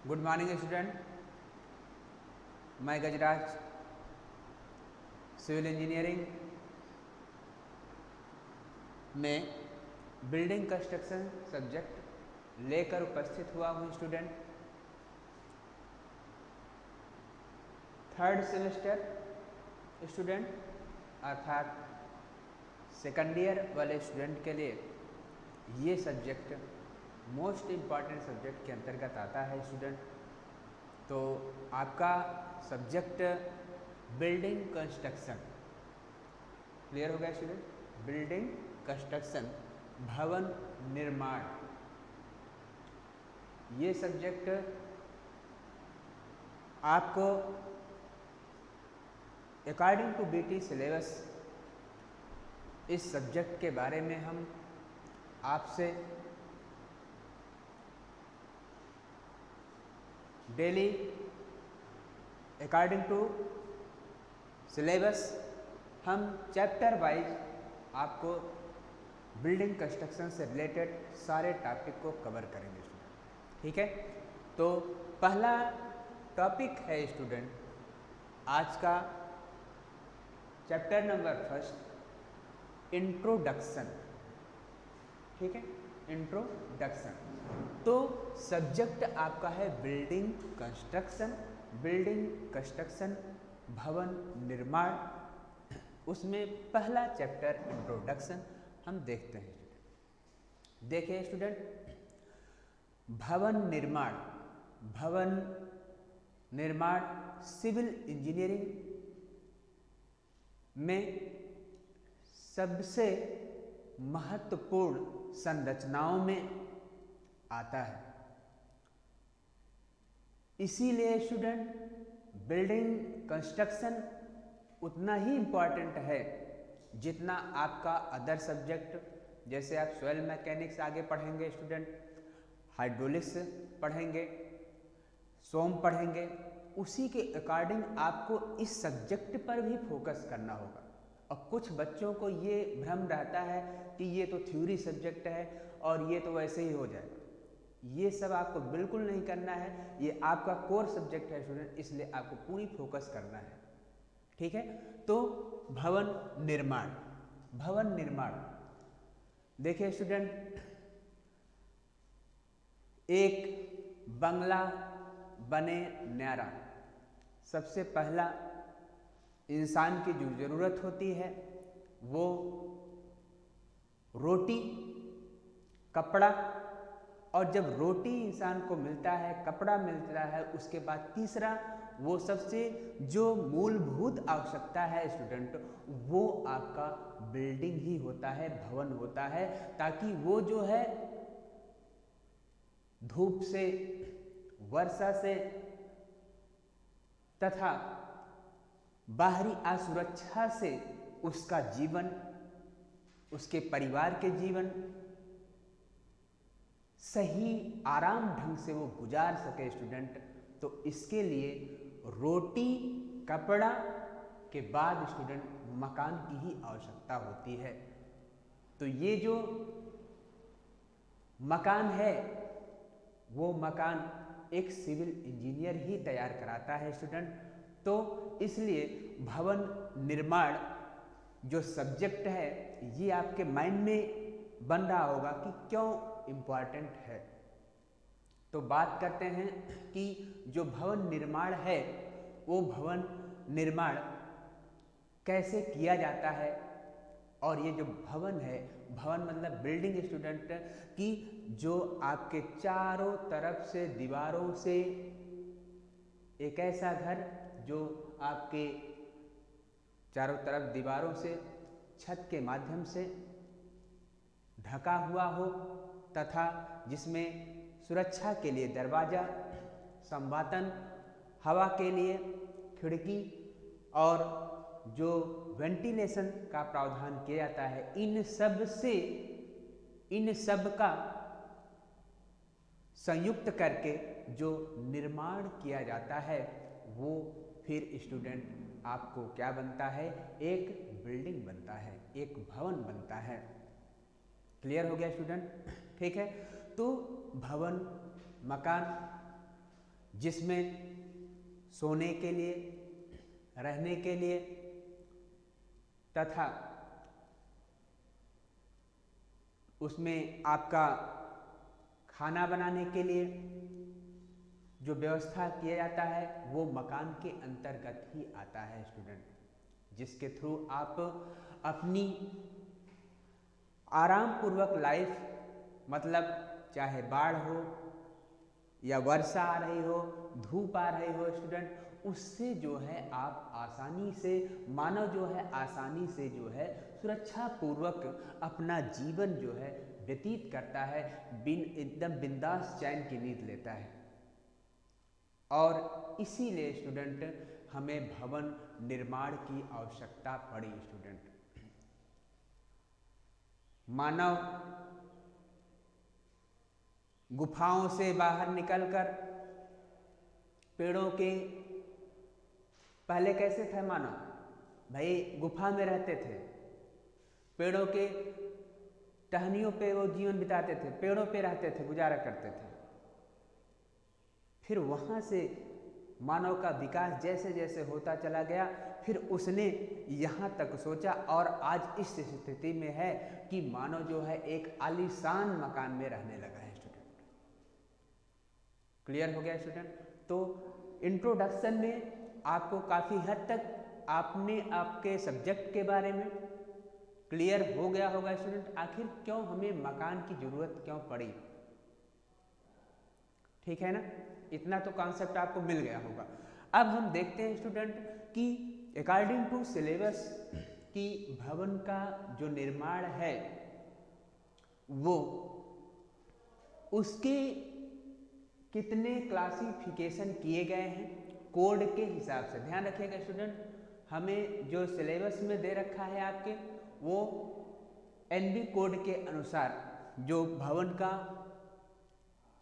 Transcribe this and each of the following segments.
Good morning student. मैं गजराज civil engineering में building construction subject लेकर उपस्थित हुआ हूँ स्टूडेंट। थर्ड सेमेस्टर स्टूडेंट अर्थात सेकंड ईयर वाले स्टूडेंट के लिए ये सब्जेक्ट मोस्ट इम्पॉर्टेंट सब्जेक्ट के अंतर्गत आता है स्टूडेंट। तो आपका सब्जेक्ट बिल्डिंग कंस्ट्रक्शन क्लियर हो गया स्टूडेंट। बिल्डिंग कंस्ट्रक्शन भवन निर्माण, ये सब्जेक्ट आपको अकॉर्डिंग टू बीटी सिलेबस इस सब्जेक्ट के बारे में हम आपसे डेली अकॉर्डिंग टू सिलेबस हम चैप्टर वाइज आपको बिल्डिंग कंस्ट्रक्शन से रिलेटेड सारे टॉपिक को कवर करेंगे स्टूडेंट। ठीक है, तो पहला टॉपिक है स्टूडेंट आज का चैप्टर नंबर फर्स्ट इंट्रोडक्शन। ठीक है, इंट्रोडक्शन। तो सब्जेक्ट आपका है बिल्डिंग कंस्ट्रक्शन। बिल्डिंग कंस्ट्रक्शन भवन निर्माण, उसमें पहला चैप्टर इंट्रोडक्शन हम देखते हैं स्टूडेंट। देखिए स्टूडेंट, भवन निर्माण। भवन निर्माण सिविल इंजीनियरिंग में सबसे महत्वपूर्ण संरचनाओं में आता है। इसीलिए स्टूडेंट बिल्डिंग कंस्ट्रक्शन उतना ही इम्पॉर्टेंट है जितना आपका अदर सब्जेक्ट, जैसे आप सॉइल मैकेनिक्स आगे पढ़ेंगे स्टूडेंट, हाइड्रोलिक्स पढ़ेंगे, सोम पढ़ेंगे, उसी के अकॉर्डिंग आपको इस सब्जेक्ट पर भी फोकस करना होगा। और कुछ बच्चों को ये भ्रम रहता है कि ये तो थ्योरी सब्जेक्ट है और ये तो वैसे ही हो जाएगा। ये सब आपको बिल्कुल नहीं करना है, ये आपका कोर सब्जेक्ट है स्टूडेंट, इसलिए आपको पूरी फोकस करना है। ठीक है, तो भवन निर्माण। भवन निर्माण देखिए स्टूडेंट, एक बंगला बने न्यारा, सबसे पहला इंसान की जो ज़रूरत होती है वो रोटी, कपड़ा, और जब रोटी इंसान को मिलता है, कपड़ा मिलता है, उसके बाद तीसरा वो सबसे जो मूलभूत आवश्यकता है स्टूडेंट, वो आपका बिल्डिंग ही होता है, भवन होता है, ताकि वो जो है धूप से, वर्षा से तथा बाहरी असुरक्षा से उसका जीवन, उसके परिवार के जीवन सही आराम ढंग से वो गुजार सके स्टूडेंट। तो इसके लिए रोटी, कपड़ा के बाद स्टूडेंट मकान की ही आवश्यकता होती है। तो ये जो मकान है वो मकान एक सिविल इंजीनियर ही तैयार कराता है स्टूडेंट। तो इसलिए भवन निर्माण जो सब्जेक्ट है ये आपके माइंड में बन रहा होगा कि क्यों इम्पॉर्टेंट है। तो बात करते हैं कि जो भवन निर्माण है वो भवन निर्माण कैसे किया जाता है। और ये जो भवन है, भवन मतलब बिल्डिंग स्टूडेंट, कि जो आपके चारों तरफ से दीवारों से एक ऐसा घर जो आपके चारों तरफ दीवारों से, छत के माध्यम से ढका हुआ हो, तथा जिसमें सुरक्षा के लिए दरवाजा, संवातन, हवा के लिए खिड़की और जो वेंटिलेशन का प्रावधान किया जाता है, इन सब का संयुक्त करके जो निर्माण किया जाता है वो फिर स्टूडेंट आपको क्या बनता है, एक बिल्डिंग बनता है, एक भवन बनता है। क्लियर हो गया स्टूडेंट? ठीक है, तो भवन, मकान, जिसमें सोने के लिए, रहने के लिए तथा उसमें आपका खाना बनाने के लिए जो व्यवस्था किया जाता है वो मकान के अंतर्गत ही आता है स्टूडेंट, जिसके थ्रू आप अपनी आराम पूर्वक लाइफ, मतलब चाहे बाढ़ हो या वर्षा आ रही हो, धूप आ रही हो स्टूडेंट, उससे जो है आप आसानी से, मानव जो है आसानी से जो है सुरक्षा पूर्वक अपना जीवन जो है व्यतीत करता है, एकदम बिंदास चैन की नींद लेता है। और इसीलिए स्टूडेंट हमें भवन निर्माण की आवश्यकता पड़ी स्टूडेंट। मानव गुफाओं से बाहर निकलकर पेड़ों के, पहले कैसे थे मानव, भाई गुफा में रहते थे, पेड़ों के टहनियों पे वो जीवन बिताते थे, पेड़ों पे रहते थे, गुजारा करते थे। फिर वहां से मानव का विकास जैसे जैसे होता चला गया, फिर उसने यहाँ तक सोचा और आज इस स्थिति में है कि मानव जो है एक आलीशान मकान में रहने लगा है स्टूडेंट। क्लियर हो गया स्टूडेंट? तो इंट्रोडक्शन में आपको काफ़ी हद तक आपने आपके सब्जेक्ट के बारे में क्लियर हो गया होगा स्टूडेंट, आखिर क्यों हमें मकान की ज़रूरत क्यों पड़ी। ठीक है ना, इतना तो कॉन्सेप्ट आपको मिल गया होगा। अब हम देखते हैं स्टूडेंट कि अकॉर्डिंग टू सिलेबस की भवन का जो निर्माण है वो उसके कितने क्लासिफिकेशन किए गए हैं कोड के हिसाब से। ध्यान रखिएगा स्टूडेंट, हमें जो सिलेबस में दे रखा है आपके, वो एनबी कोड के अनुसार जो भवन का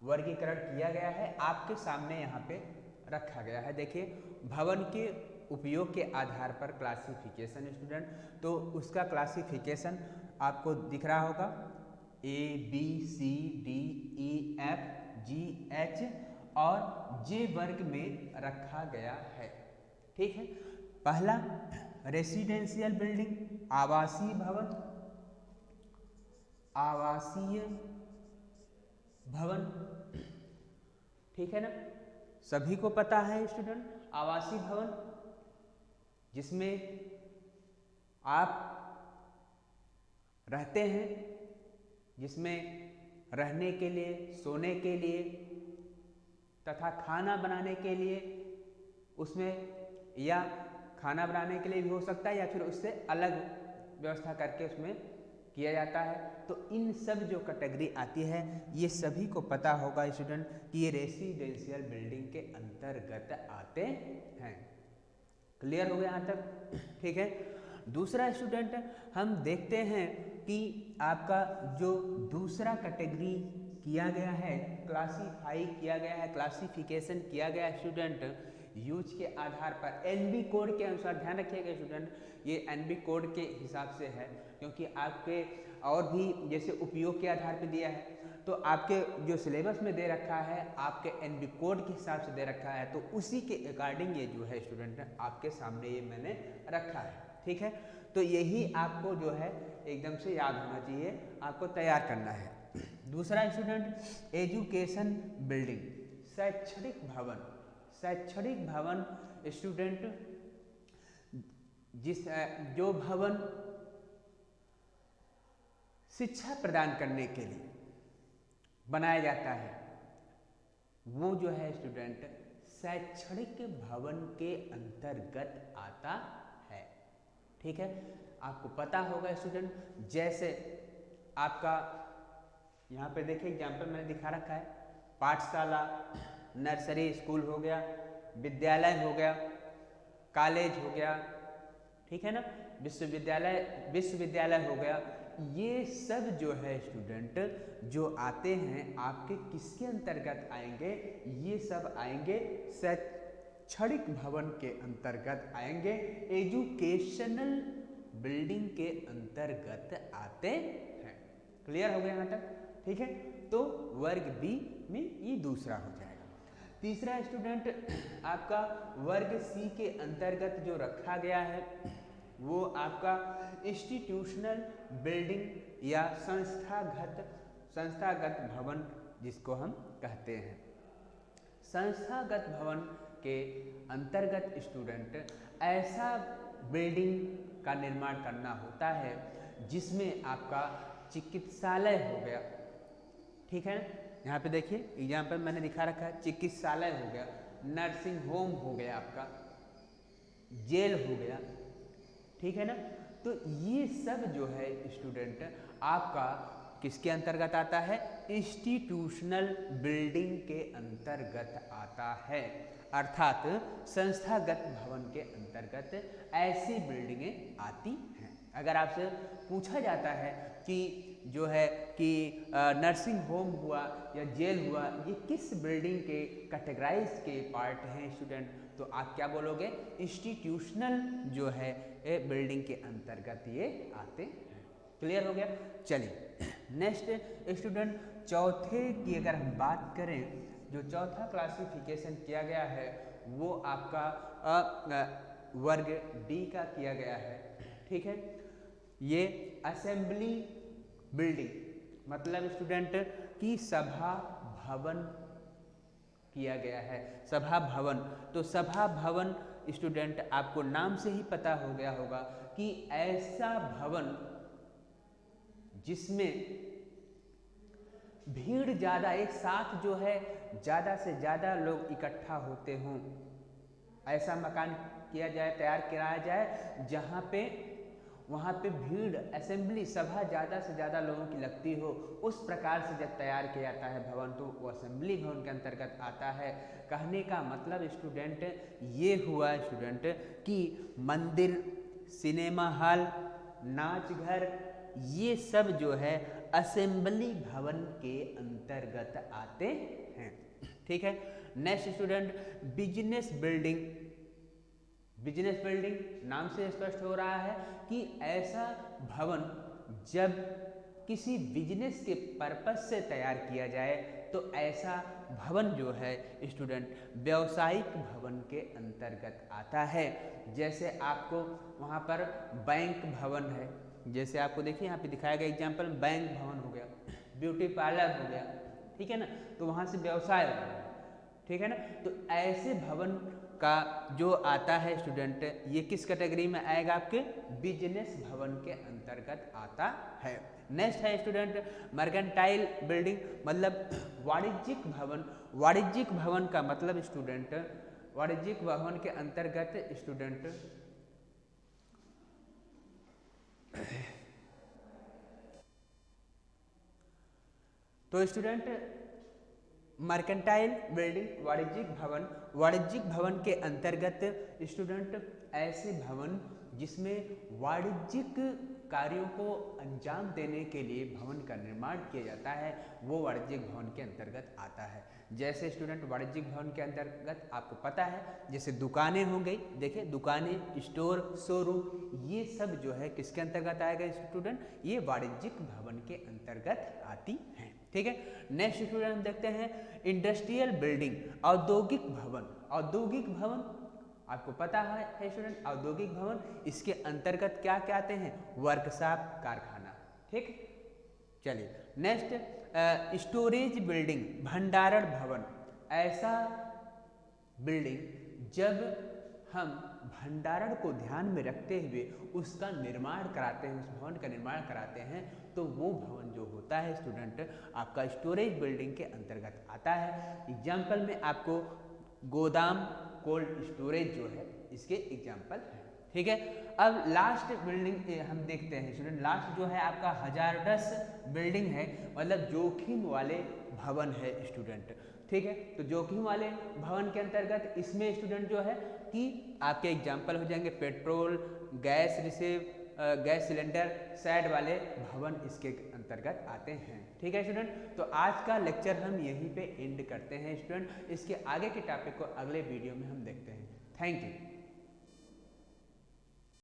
वर्गीकरण किया गया है आपके सामने यहाँ पे रखा गया है। देखिए, भवन के उपयोग के आधार पर क्लासिफिकेशन स्टूडेंट, तो उसका क्लासिफिकेशन आपको दिख रहा होगा, A B C D E F G H और J वर्ग में रखा गया है। ठीक है, पहला रेसिडेंशियल बिल्डिंग, आवासीय भवन, आवासीय भवन। ठीक है ना, सभी को पता है स्टूडेंट, आवासीय भवन जिसमें आप रहते हैं, जिसमें रहने के लिए, सोने के लिए तथा खाना बनाने के लिए, उसमें या खाना बनाने के लिए भी हो सकता है या फिर उससे अलग व्यवस्था करके उसमें किया जाता है। तो इन सब जो कैटेगरी आती है ये सभी को पता होगा स्टूडेंट कि ये रेसिडेंशियल बिल्डिंग के अंतर्गत आते हैं। क्लियर हो गया यहाँ तक? ठीक है, दूसरा स्टूडेंट हम देखते हैं कि आपका जो दूसरा कैटेगरी किया गया है, क्लासीफाई किया गया है, क्लासिफिकेशन किया गया है स्टूडेंट यूज के आधार पर एनबी कोड के अनुसार। ध्यान रखिएगा स्टूडेंट, ये एनबी कोड के हिसाब से है, क्योंकि आपके और भी जैसे उपयोग के आधार पर दिया है, तो आपके जो सिलेबस में दे रखा है आपके एनबी कोड के हिसाब से दे रखा है, तो उसी के अकॉर्डिंग ये जो है स्टूडेंट आपके सामने ये मैंने रखा है। ठीक है, तो यही आपको जो है एकदम से याद होना चाहिए, आपको तैयार करना है। दूसरा स्टूडेंट एजुकेशन बिल्डिंग, शैक्षणिक भवन। शैक्षणिक भवन स्टूडेंट जो भवन शिक्षा प्रदान करने के लिए बनाया जाता है वो जो है स्टूडेंट शैक्षणिक भवन के अंतर्गत आता है। ठीक है, आपको पता होगा स्टूडेंट, जैसे आपका यहाँ पे देखिए एग्जाम्पल मैंने दिखा रखा है, पाठशाला, नर्सरी स्कूल हो गया, विद्यालय हो गया, कॉलेज हो गया, ठीक है ना, विश्वविद्यालय हो गया। ये सब जो है स्टूडेंट जो आते हैं आपके किसके अंतर्गत आएंगे, ये सब आएंगे शैक्षणिक भवन के अंतर्गत आएंगे, एजुकेशनल बिल्डिंग के अंतर्गत आते हैं। क्लियर हो गया यहाँ तक? ठीक है, तो वर्ग बी में ये दूसरा हो जाएगा। तीसरा स्टूडेंट आपका वर्ग सी के अंतर्गत जो रखा गया है वो आपका इंस्टीट्यूशनल बिल्डिंग या संस्थागत भवन जिसको हम कहते हैं। संस्थागत भवन के अंतर्गत स्टूडेंट ऐसा बिल्डिंग का निर्माण करना होता है जिसमें आपका चिकित्सालय हो गया, ठीक है, यहाँ पे देखिए एग्जाम्पल मैंने दिखा रखा है, चिकित्सालय हो गया, नर्सिंग होम हो गया, आपका जेल हो गया, ठीक है ना। तो ये सब जो है स्टूडेंट आपका किसके अंतर्गत आता है, इंस्टीट्यूशनल बिल्डिंग के अंतर्गत आता है, अर्थात संस्थागत भवन के अंतर्गत ऐसी बिल्डिंगें आती हैं। अगर आपसे पूछा जाता है कि जो है कि नर्सिंग होम हुआ या जेल हुआ ये किस बिल्डिंग के कैटेगराइज के पार्ट हैं स्टूडेंट, तो आप क्या बोलोगे, इंस्टीट्यूशनल जो है बिल्डिंग के अंतर्गत ये आते हैं। क्लियर हो गया। चलिए नेक्स्ट स्टूडेंट चौथे की अगर हम बात करें, जो चौथा क्लासिफिकेशन किया गया है वो आपका वर्ग डी का किया गया है, ठीक है। ये असेंबली बिल्डिंग मतलब स्टूडेंट की सभा भवन किया गया है, सभा भवन। तो सभा भवन स्टूडेंट आपको नाम से ही पता हो गया होगा कि ऐसा भवन जिसमें भीड़ ज़्यादा एक साथ जो है ज़्यादा से ज़्यादा लोग इकट्ठा होते हों, ऐसा मकान किया जाए, तैयार कराया जाए जहाँ पे वहाँ पे भीड़ असेंबली सभा ज़्यादा से ज़्यादा लोगों की लगती हो, उस प्रकार से जब तैयार किया जाता है भवन तो वो असेंबली भवन के अंतर्गत आता है। कहने का मतलब स्टूडेंट ये हुआ स्टूडेंट कि मंदिर, सिनेमा हॉल, नाच घर ये सब जो है असेंबली भवन के अंतर्गत आते हैं, ठीक है। Next student business building. Business building नाम से स्पष्ट हो रहा है कि ऐसा भवन जब किसी बिजनेस के पर्पस से तैयार किया जाए तो ऐसा भवन जो है स्टूडेंट व्यावसायिक भवन के अंतर्गत आता है। जैसे आपको वहाँ पर बैंक भवन है, जैसे आपको देखिए यहाँ पे दिखाया गया एग्जाम्पल, बैंक भवन हो गया, ब्यूटी पार्लर हो गया, ठीक है ना, तो वहाँ से व्यवसाय हो गया, ठीक है ना। तो ऐसे भवन का जो आता है स्टूडेंट ये किस कैटेगरी में आएगा, आपके बिजनेस भवन के अंतर्गत आता है। नेक्स्ट है स्टूडेंट मर्केंटाइल बिल्डिंग मतलब वाणिज्यिक भवन। वाणिज्यिक भवन का मतलब स्टूडेंट वाणिज्यिक भवन के अंतर्गत स्टूडेंट तो स्टूडेंट मर्केंटाइल बिल्डिंग वाणिज्यिक भवन के अंतर्गत स्टूडेंट ऐसे भवन जिसमें वाणिज्यिक कार्यों को अंजाम देने के लिए भवन का निर्माण किया जाता है वो वाणिज्यिक भवन के अंतर्गत आता है। जैसे स्टूडेंट वाणिज्यिक भवन के अंतर्गत आपको पता है जैसे दुकानें हो गई, देखिए दुकानें, स्टोर, शोरूम ये सब जो है किसके अंतर्गत आएगा स्टूडेंट, ये वाणिज्यिक भवन के अंतर्गत आती हैं, ठीक है। नेक्स्ट स्टूडेंट हम देखते हैं इंडस्ट्रियल बिल्डिंग, औद्योगिक भवन। औद्योगिक भवन आपको पता है स्टूडेंट, औद्योगिक भवन इसके अंतर्गत क्या क्या आते हैं, वर्कशॉप, कारखाना, ठीक। चलिए नेक्स्ट स्टोरेज बिल्डिंग, भंडारण भवन। ऐसा बिल्डिंग जब हम भंडारण को ध्यान में रखते हुए उसका निर्माण कराते हैं, उस भवन का निर्माण कराते हैं तो वो भवन जो होता है स्टूडेंट आपका स्टोरेज बिल्डिंग के अंतर्गत आता है। एग्जाम्पल में आपको गोदाम, कोल्ड स्टोरेज जो है इसके एग्जाम्पल है, ठीक है। अब लास्ट बिल्डिंग हम देखते हैं स्टूडेंट, लास्ट जो है आपका हजारडस बिल्डिंग है मतलब जोखिम वाले भवन है स्टूडेंट, ठीक है। तो जोखिम वाले भवन के अंतर्गत इसमें स्टूडेंट जो है कि आपके एग्जाम्पल हो जाएंगे petrol, gas receive, gas cylinder, shed वाले भवन इसके अंतर्गत आते हैं, ठीक है स्टूडेंट। तो आज का लेक्चर हम यहीं पे एंड करते हैं स्टूडेंट, इसके आगे के टॉपिक को अगले वीडियो में हम देखते हैं। Thank you.